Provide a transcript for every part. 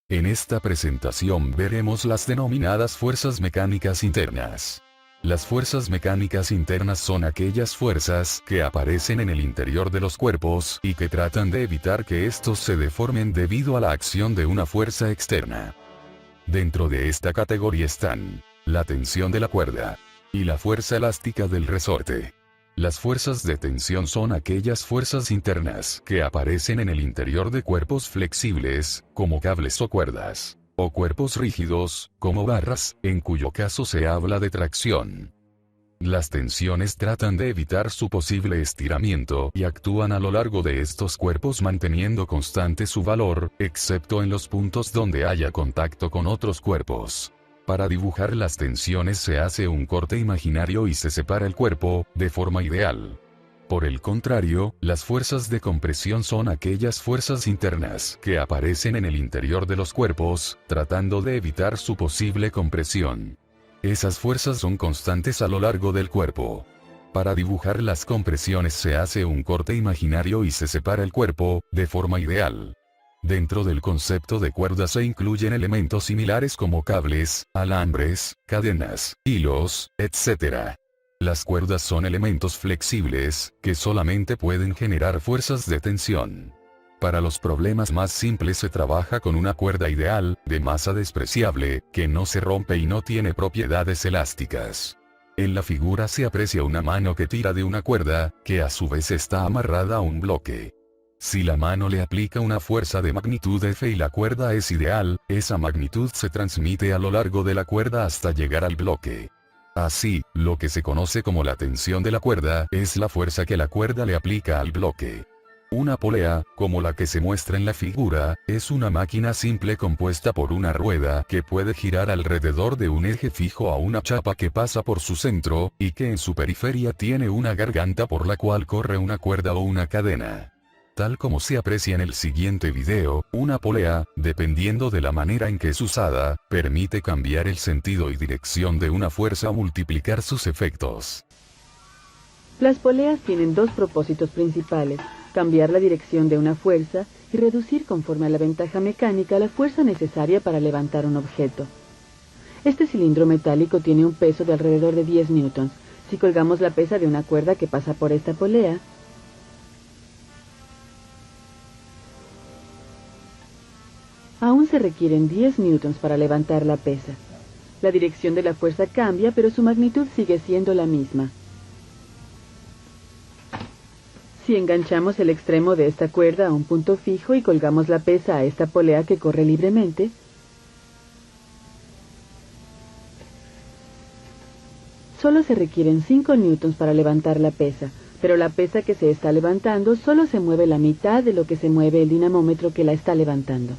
En esta presentación veremos las denominadas fuerzas mecánicas internas. Las fuerzas mecánicas internas son aquellas fuerzas que aparecen en el interior de los cuerpos y que tratan de evitar que estos se deformen debido a la acción de una fuerza externa. Dentro de esta categoría están la tensión de la cuerda y la fuerza elástica del resorte. Las fuerzas de tensión son aquellas fuerzas internas que aparecen en el interior de cuerpos flexibles, como cables o cuerdas, o cuerpos rígidos, como barras, en cuyo caso se habla de tracción. Las tensiones tratan de evitar su posible estiramiento y actúan a lo largo de estos cuerpos manteniendo constante su valor, excepto en los puntos donde haya contacto con otros cuerpos. Para dibujar las tensiones se hace un corte imaginario y se separa el cuerpo, de forma ideal. Por el contrario, las fuerzas de compresión son aquellas fuerzas internas que aparecen en el interior de los cuerpos, tratando de evitar su posible compresión. Esas fuerzas son constantes a lo largo del cuerpo. Para dibujar las compresiones se hace un corte imaginario y se separa el cuerpo, de forma ideal. Dentro del concepto de cuerda se incluyen elementos similares como cables, alambres, cadenas, hilos, etc. Las cuerdas son elementos flexibles, que solamente pueden generar fuerzas de tensión. Para los problemas más simples se trabaja con una cuerda ideal, de masa despreciable, que no se rompe y no tiene propiedades elásticas. En la figura se aprecia una mano que tira de una cuerda, que a su vez está amarrada a un bloque. Si la mano le aplica una fuerza de magnitud F y la cuerda es ideal, esa magnitud se transmite a lo largo de la cuerda hasta llegar al bloque. Así, lo que se conoce como la tensión de la cuerda es la fuerza que la cuerda le aplica al bloque. Una polea, como la que se muestra en la figura, es una máquina simple compuesta por una rueda que puede girar alrededor de un eje fijo a una chapa que pasa por su centro, y que en su periferia tiene una garganta por la cual corre una cuerda o una cadena. Tal como se aprecia en el siguiente video, una polea, dependiendo de la manera en que es usada, permite cambiar el sentido y dirección de una fuerza o multiplicar sus efectos. Las poleas tienen dos propósitos principales: cambiar la dirección de una fuerza y reducir conforme a la ventaja mecánica la fuerza necesaria para levantar un objeto. Este cilindro metálico tiene un peso de alrededor de 10 newtons. Si colgamos la pesa de una cuerda que pasa por esta polea, aún se requieren 10 newtons para levantar la pesa. La dirección de la fuerza cambia, pero su magnitud sigue siendo la misma. Si enganchamos el extremo de esta cuerda a un punto fijo y colgamos la pesa a esta polea que corre libremente, solo se requieren 5 newtons para levantar la pesa, pero la pesa que se está levantando solo se mueve la mitad de lo que se mueve el dinamómetro que la está levantando.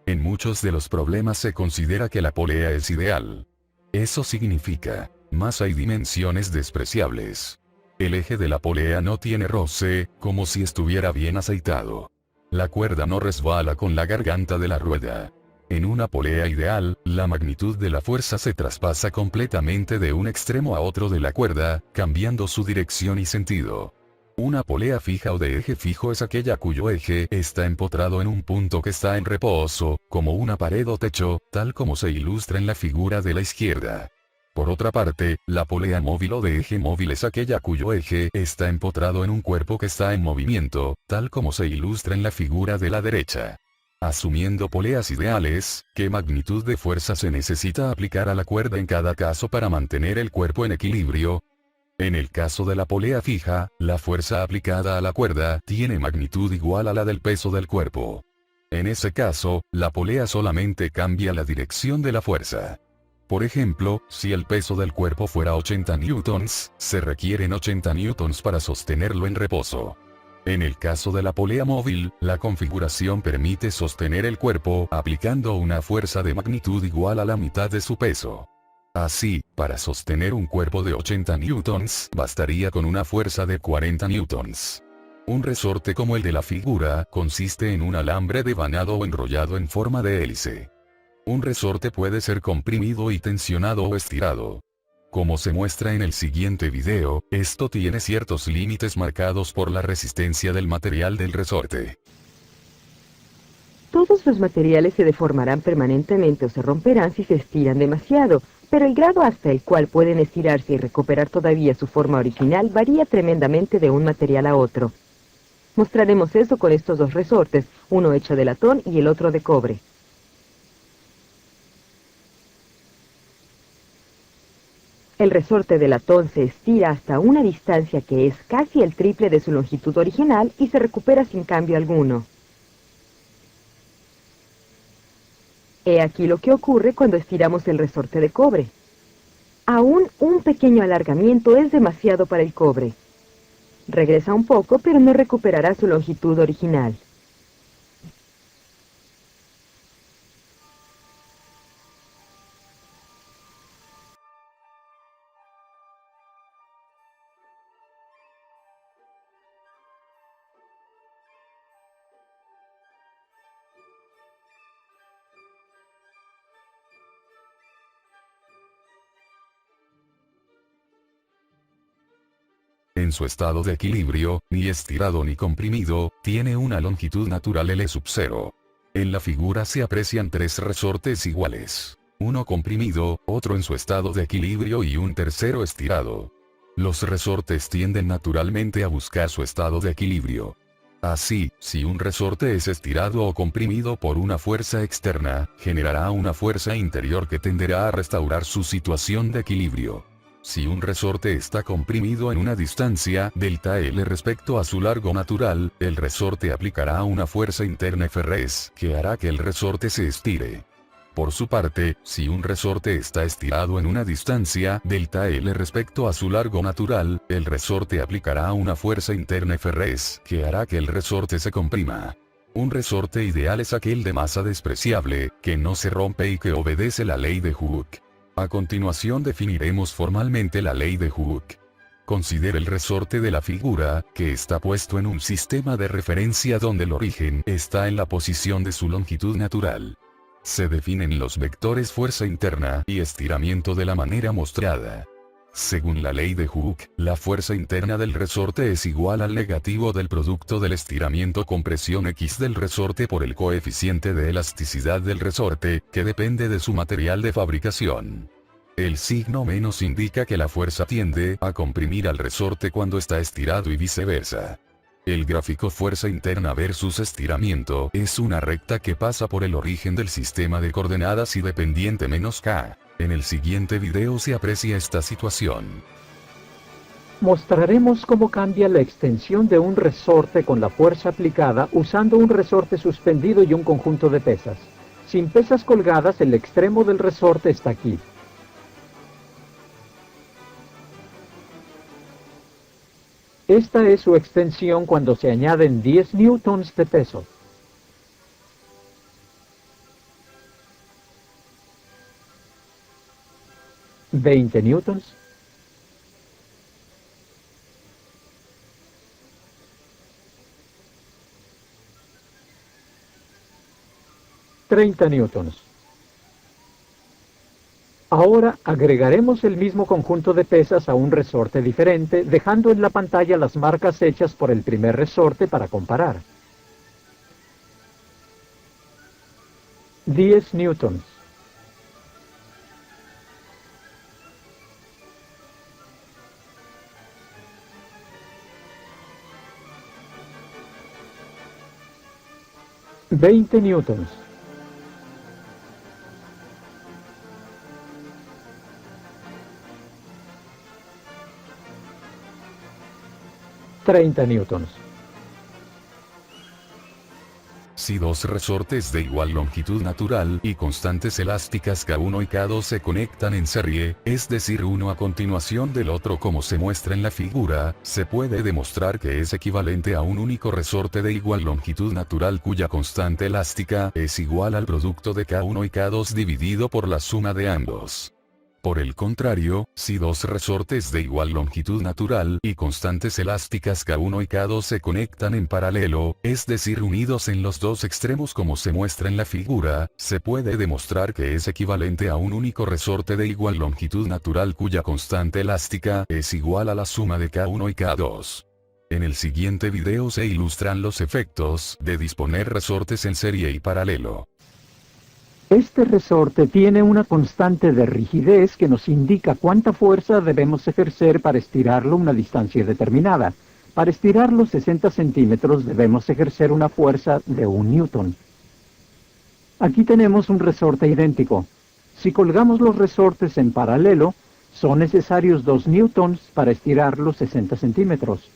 En muchos de los problemas se considera que la polea es ideal. Eso significa, masa y dimensiones despreciables. El eje de la polea no tiene roce, como si estuviera bien aceitado. La cuerda no resbala con la garganta de la rueda. En una polea ideal, la magnitud de la fuerza se traspasa completamente de un extremo a otro de la cuerda, cambiando su dirección y sentido. Una polea fija o de eje fijo es aquella cuyo eje está empotrado en un punto que está en reposo, como una pared o techo, tal como se ilustra en la figura de la izquierda. Por otra parte, la polea móvil o de eje móvil es aquella cuyo eje está empotrado en un cuerpo que está en movimiento, tal como se ilustra en la figura de la derecha. Asumiendo poleas ideales, ¿qué magnitud de fuerza se necesita aplicar a la cuerda en cada caso para mantener el cuerpo en equilibrio? En el caso de la polea fija, la fuerza aplicada a la cuerda tiene magnitud igual a la del peso del cuerpo. En ese caso, la polea solamente cambia la dirección de la fuerza. Por ejemplo, si el peso del cuerpo fuera 80 newtons, se requieren 80 newtons para sostenerlo en reposo. En el caso de la polea móvil, la configuración permite sostener el cuerpo aplicando una fuerza de magnitud igual a la mitad de su peso. Así, para sostener un cuerpo de 80 newtons, bastaría con una fuerza de 40 newtons. Un resorte como el de la figura consiste en un alambre devanado o enrollado en forma de hélice. Un resorte puede ser comprimido y tensionado o estirado. Como se muestra en el siguiente video, esto tiene ciertos límites marcados por la resistencia del material del resorte. todos los materiales se deformarán permanentemente o se romperán si se estiran demasiado, pero el grado hasta el cual pueden estirarse y recuperar todavía su forma original varía tremendamente de un material a otro. Mostraremos eso con estos dos resortes, uno hecho de latón y el otro de cobre. El resorte de latón se estira hasta una distancia que es casi el triple de su longitud original y se recupera sin cambio alguno. He aquí lo que ocurre cuando estiramos el resorte de cobre. Aún un pequeño alargamiento es demasiado para el cobre. Regresa un poco, pero no recuperará su longitud original. En su estado de equilibrio, ni estirado ni comprimido, tiene una longitud natural L sub 0. En la figura se aprecian tres resortes iguales. Uno comprimido, otro en su estado de equilibrio y un tercero estirado. Los resortes tienden naturalmente a buscar su estado de equilibrio. Así, si un resorte es estirado o comprimido por una fuerza externa, generará una fuerza interior que tenderá a restaurar su situación de equilibrio. Si un resorte está comprimido en una distancia delta L respecto a su largo natural, el resorte aplicará una fuerza interna Frs que hará que el resorte se estire. Por su parte, si un resorte está estirado en una distancia delta L respecto a su largo natural, el resorte aplicará una fuerza interna Frs que hará que el resorte se comprima. Un resorte ideal es aquel de masa despreciable, que no se rompe y que obedece la ley de Hooke. A continuación definiremos formalmente la ley de Hooke. Considere el resorte de la figura, que está puesto en un sistema de referencia donde el origen está en la posición de su longitud natural. Se definen los vectores fuerza interna y estiramiento de la manera mostrada. Según la ley de Hooke, la fuerza interna del resorte es igual al negativo del producto del estiramiento con presión X del resorte por el coeficiente de elasticidad del resorte, que depende de su material de fabricación. El signo menos indica que la fuerza tiende a comprimir al resorte cuando está estirado y viceversa. El gráfico fuerza interna versus estiramiento es una recta que pasa por el origen del sistema de coordenadas y de pendiente menos K. En el siguiente video se aprecia esta situación. Mostraremos cómo cambia la extensión de un resorte con la fuerza aplicada usando un resorte suspendido y un conjunto de pesas. Sin pesas colgadas, el extremo del resorte está aquí. Esta es su extensión cuando se añaden 10 newtons de peso. ¿20 newtons? ¿30 newtons? Ahora agregaremos el mismo conjunto de pesas a un resorte diferente, dejando en la pantalla las marcas hechas por el primer resorte para comparar. 10 newtons. ¿20 newtons? ¿30 newtons? Si dos resortes de igual longitud natural y constantes elásticas K1 y K2 se conectan en serie, es decir uno a continuación del otro como se muestra en la figura, se puede demostrar que es equivalente a un único resorte de igual longitud natural cuya constante elástica es igual al producto de K1 y K2 dividido por la suma de ambos. Por el contrario, si dos resortes de igual longitud natural y constantes elásticas K1 y K2 se conectan en paralelo, es decir unidos en los dos extremos como se muestra en la figura, se puede demostrar que es equivalente a un único resorte de igual longitud natural cuya constante elástica es igual a la suma de K1 y K2. En el siguiente video se ilustran los efectos de disponer resortes en serie y paralelo. Este resorte tiene una constante de rigidez que nos indica cuánta fuerza debemos ejercer para estirarlo una distancia determinada. Para estirarlo 60 centímetros debemos ejercer una fuerza de 1 newton. Aquí tenemos un resorte idéntico. Si colgamos los resortes en paralelo, son necesarios 2 newtons para estirarlos 60 centímetros.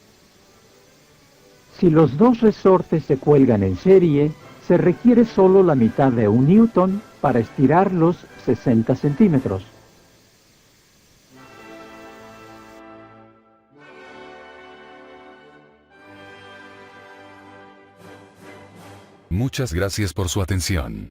Si los dos resortes se cuelgan en serie, se requiere solo la mitad de 1 newton para estirarlos 60 centímetros. Muchas gracias por su atención.